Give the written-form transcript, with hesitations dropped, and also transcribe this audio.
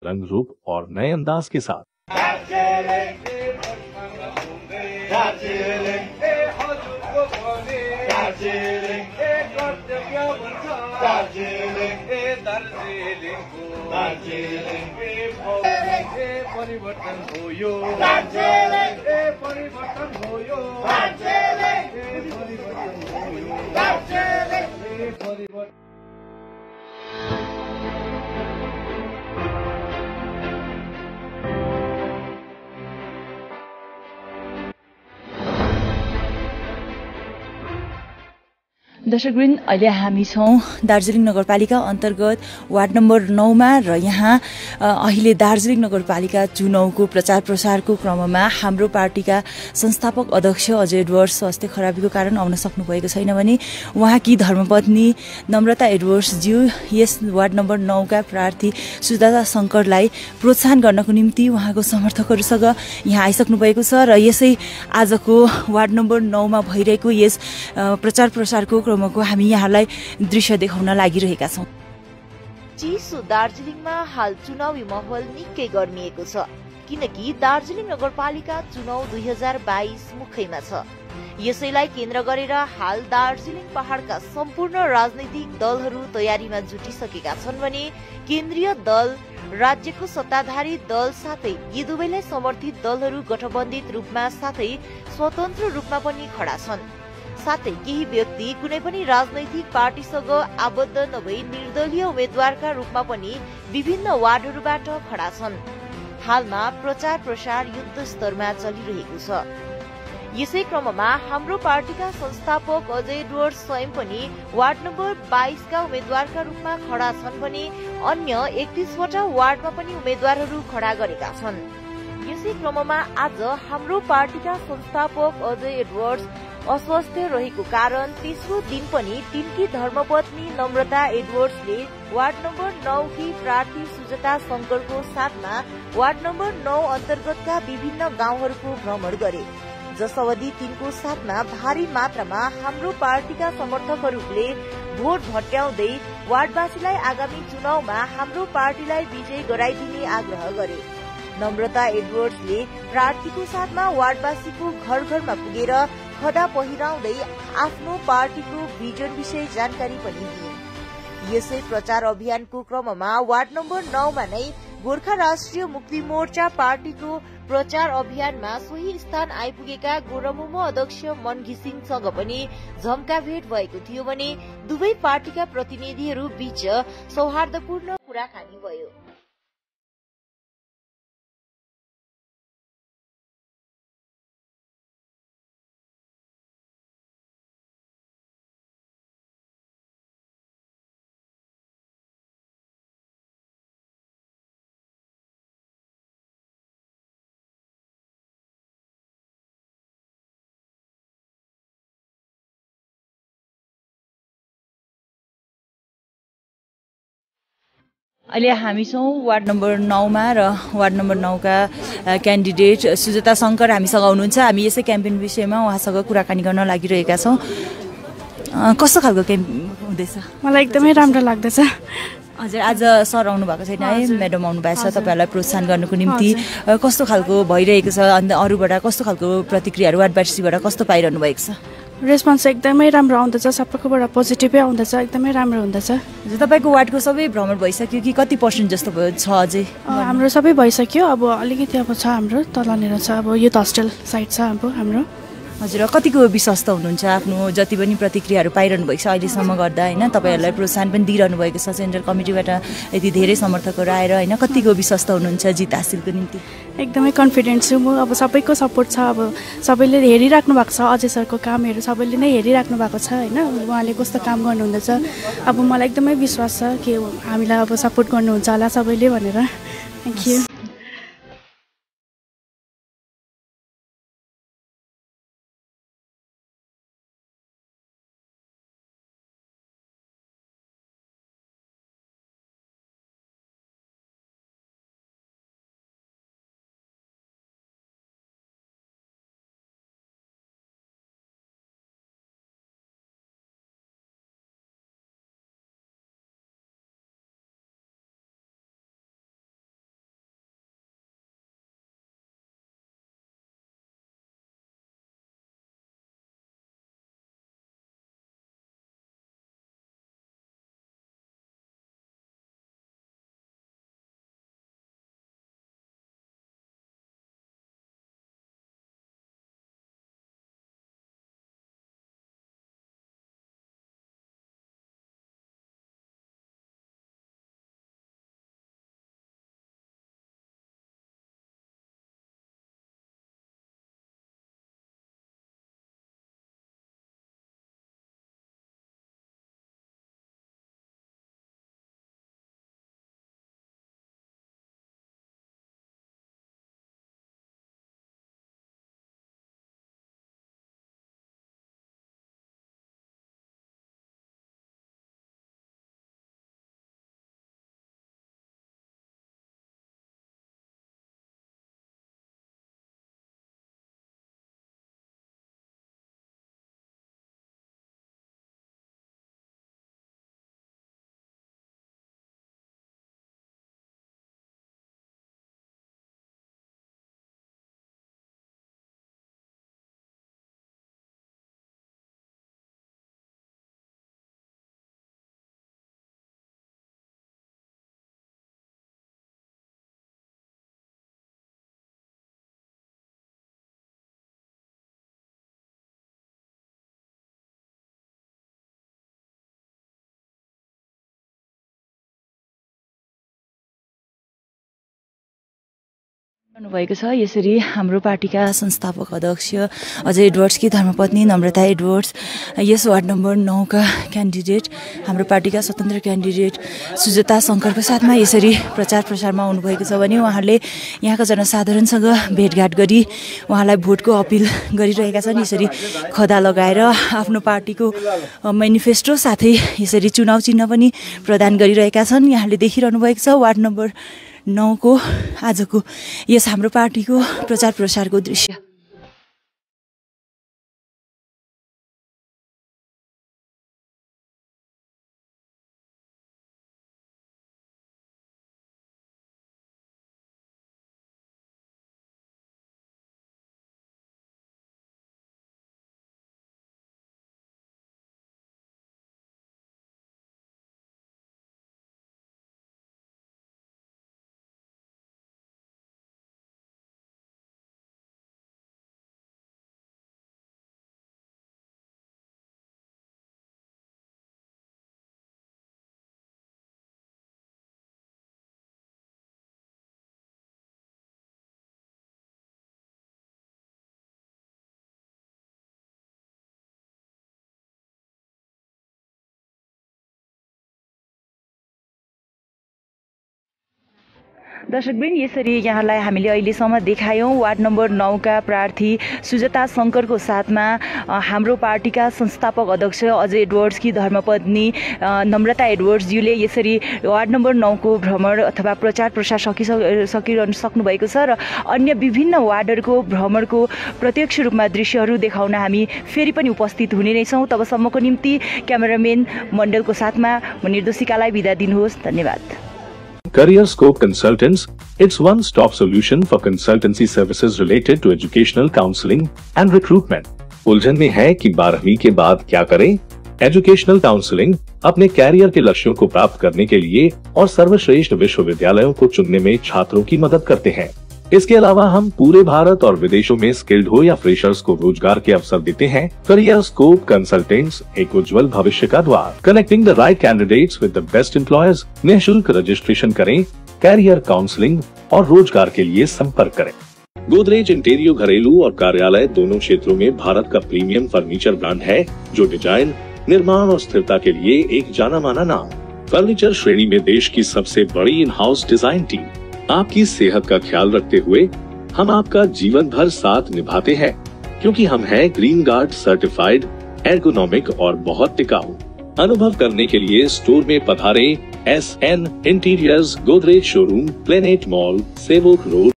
रंग रूप और नए अंदाज के साथ। परिवर्तन भयो दर्शकवृन्द, अहिले हामी छौँ दार्जिलिङ नगरपालिका अन्तर्गत वार्ड नम्बर 9 मा र यहाँ अहिले दार्जिलिङ नगरपालिका चुनावको प्रचार प्रसारको क्रममा हाम्रो पार्टीका संस्थापक अध्यक्ष अजय एडवर्ड्स स्वास्थ्य खराबीको कारण आउन सक्नु भएको छैन भने उहाँकी धर्मपत्नी नम्रता एडवर्ड्स ज्यू यस वार्ड नम्बर 9 का प्रार्थी सुजाता शंकरलाई प्रोत्साहन गर्नको निम्ति उहाँको समर्थकहरूसँग यहाँ आइसक्नु भएको छ र यसै आजको वार्ड नम्बर 9 मा भइरहेको यस प्रचार प्रसारको क्रमको हामी यहाँलाई दृश्य देखाउन लागिरहेका छौं। चिसो दार्जिलिङमा हाल चुनावी माहौल निकै गर्मिएको छ किनकि दार्जिलिङ नगरपालिका चुनाव 2022 मुखैमा छ। यसैलाई केन्द्र गरेर हाल दार्जिलिङ पहाड़का सम्पूर्ण राजनैतिक दलहरू तयारीमा जुटिसकेका छन् भने केन्द्रीय दल, राज्यको सत्ताधारी दल साथै यी दुवैलाई समर्थित दलहरू गठबन्धित रूपमा साथै स्वतन्त्र रूपमा पनि खडा छन्। साथै केही व्यक्ति कुनै पनि राजनैतिक पार्टीसँग आबद्ध नभई निर्दलीय उम्मेद्वारका रूपमा पनि विभिन्न वार्डहरूबाट खडा छन्। हालमा प्रचार प्रसार युद्ध स्तरमा चलिरहेको छ। यसै क्रममा हाम्रो पार्टीका संस्थापक अजय एडवर्ड्स स्वयं पनि वार्ड नम्बर 22 का उम्मेद्वारका रूपमा खडा छन् भने अन्य 31 वटा वार्डमा पनि उम्मेद्वारहरू खडा गरेका छन्। यसै क्रममा आज हाम्रो पार्टीका संस्थापक अजय एडवर्ड्स अस्वस्थ रहेको कारण तेस्रो दिन पनि तिनकी धर्मपत्नी नम्रता एडवर्ड्सले वार्ड नम्बर 9 की प्रार्थी सुजाता शंकरको साथमा वार्ड नम्बर 9 अन्तर्गतका विभिन्न गाउँहरूको भ्रमण गरे, जस अवधि तिनको साथमा भारी मात्रामा हाम्रो पार्टीका समर्थकहरूले भोट भट्याउँदै वार्डवासीलाई आगामी चुनावमा हाम्रो पार्टीलाई विजय गराइदिने आग्रह गरे। नम्रता एडवर्ड्सले प्रार्थीको साथमा वार्डवासीको घर घरमा पुगेर खदा पहिराउँदै आफ्नो पार्टीको भिजन विषय जानकारी पनि दिए। यसै प्रचार अभियानको क्रममा वार्ड नम्बर 9 मा नै गोर्खा राष्ट्रिय मुक्ति मोर्चा पार्टीको प्रचार अभियानमा सोही स्थान आइपुगेका गोरमुमो अध्यक्ष मन घिसिङसँग पनि झम्का भेट भएको थियो भने दुवै पार्टीका प्रतिनिधिहरू बीच सौहार्दपूर्ण कुराकानी भयो। अहिले हामी छौँ वार्ड नम्बर 9 मा र वार्ड नम्बर 9 का क्यान्डिडेट सुजाता शंकर हामीसँग हुनुहुन्छ। हामी यसै क्याम्पेन विषयमा उहाँसँग कुराकानी गर्न लागिरहेका छौँ। कस्तो खालको क्याम्पेन हुँदैछ? मलाई एकदमै राम्रो लाग्दैछ। हजुर, आज सर आउनु भएको छैन है, म्याडम आउनु भएको छ तपाईहरुलाई प्रोत्साहन गर्नको निम्ति। कस्तो खालको भइरहेको छ अनि अरूबाट कस्तो खालको प्रतिक्रियाहरू वार्डवासीबाट कस्तो पाइरहनु भएको छ? रेस्पोन्स एकदमै राम्रो आउँदैछ, सबैकोबाट पोजिटिभै आउँदैछ, एकदमै राम्रो हुँदैछ। तपाईको वार्डको सबै भ्रमण भइसक्यो कि कति % जस्तो छ अझै? हाम्रो सबै भइसक्यो, अब अलिकति अब छ हाम्रो तलनेर छ, अब युथ होस्टेल साइड छ अब हाम्रो। हजुर, कतिको विश्वस्त हुनुहुन्छ आफ्नो जति पनि प्रतिक्रियाहरू पाइरहनु भएको छ अहिलेसम्म गर्दा होइन, तपाईहरुलाई प्रोत्साहन पनि दिइरहनु भएको छ सेन्ट्रल कमिटीबाट यति धेरै समर्थकहरू आएर होइन, कतिको विश्वस्त हुनुहुन्छ जित हासिलको निम्ति? एकदमै कन्फिडेन्ट छु म। अब सबैको सपोर्ट छ, अब सबैले हेरिराख्नु भएको छ, अजय सरको कामहरू सबैले नै हेरिराख्नु भएको छ होइन, उहाँले कस्तो काम गर्नुहुँदैछ। अब मलाई एकदमै विश्वास छ कि हामीलाई अब सपोर्ट गर्नुहुन्छ होला सबैले भनेर। Thank you. भएको छ। यसरी हाम्रो पार्टीका संस्थापक अध्यक्ष अजय एडवर्ड्सकी धर्मपत्नी नम्रता एडवर्ड्स, यस वार्ड नम्बर 9 का क्यान्डिडेट हाम्रो पार्टीका स्वतन्त्र क्यान्डिडेट सुजता शङ्करको साथमा यसरी प्रचार प्रसारमा आउनुभएको छ भने उहाँहरूले यहाँका जनसाधारणसँग भेटघाट गरी उहाँलाई भोटको अपिल गरिरहेका छन्। यसरी खदा लगाएर आफ्नो पार्टीको मेनिफेस्टो साथै यसरी चुनाव चिन्ह पनि प्रदान गरिरहेका छन्। यहाँले देखिरहनु भएको छ वार्ड नम्बर 9 को आजको यस हाम्रो पार्टीको प्रचार प्रसारको दृश्य। दर्शकवृन्द, यसरी यहाँलाई हामीले अहिलेसम्म देखायौँ वार्ड नम्बर 9 का प्रार्थी सुजता शङ्करको साथमा हाम्रो पार्टीका संस्थापक अध्यक्ष अजय एडवर्ड्सकी धर्मपत्नी नम्रता एडवर्ड्सज्यूले यसरी वार्ड नम्बर 9 को भ्रमण अथवा प्रचार प्रसार सक्नु भएको छ र अन्य विभिन्न वार्डहरूको भ्रमणको प्रत्यक्ष रूपमा दृश्यहरू देखाउन हामी फेरि पनि उपस्थित हुने नै छौँ। तबसम्मको निम्ति क्यामेराम्यान मण्डलको साथमा म निर्देशिकालाई बिदा दिनुहोस्। धन्यवाद। Career Scope Consultants, it's one-stop solution for consultancy services related to educational counseling and recruitment. उलझन में है कि 12वीं के बाद क्या करें? एजुकेशनल काउंसलिंग अपने कैरियर के लक्ष्यों को प्राप्त करने के लिए और सर्वश्रेष्ठ विश्वविद्यालयों को चुनने में छात्रों की मदद करते हैं। इसके अलावा हम पूरे भारत और विदेशों में स्किल्ड हो या फ्रेशर्स को रोजगार के अवसर देते हैं। करियर स्कोप कंसल्टेंट्स, एक उज्जवल भविष्य का द्वार। Connecting the right candidates with the best employers. निःशुल्क रजिस्ट्रेशन करें, कैरियर काउंसलिंग और रोजगार के लिए संपर्क करें। गोदरेज इंटीरियो घरेलू और कार्यालय दोनों क्षेत्रों में भारत का प्रीमियम फर्नीचर ब्रांड है, जो डिजाइन, निर्माण और स्थिरता के लिए एक जाना माना नाम। फर्नीचर श्रेणी में देश की सबसे बड़ी इन हाउस डिजाइन टीम। आपकी सेहत का ख्याल रखते हुए हम आपका जीवन भर साथ निभाते हैं, क्योंकि हम हैं ग्रीन गार्ड सर्टिफाइड, एर्गोनॉमिक और बहुत टिकाऊ। अनुभव करने के लिए स्टोर में पधारें। SN interiors, Godrej showroom, planet mall, Sevoke road.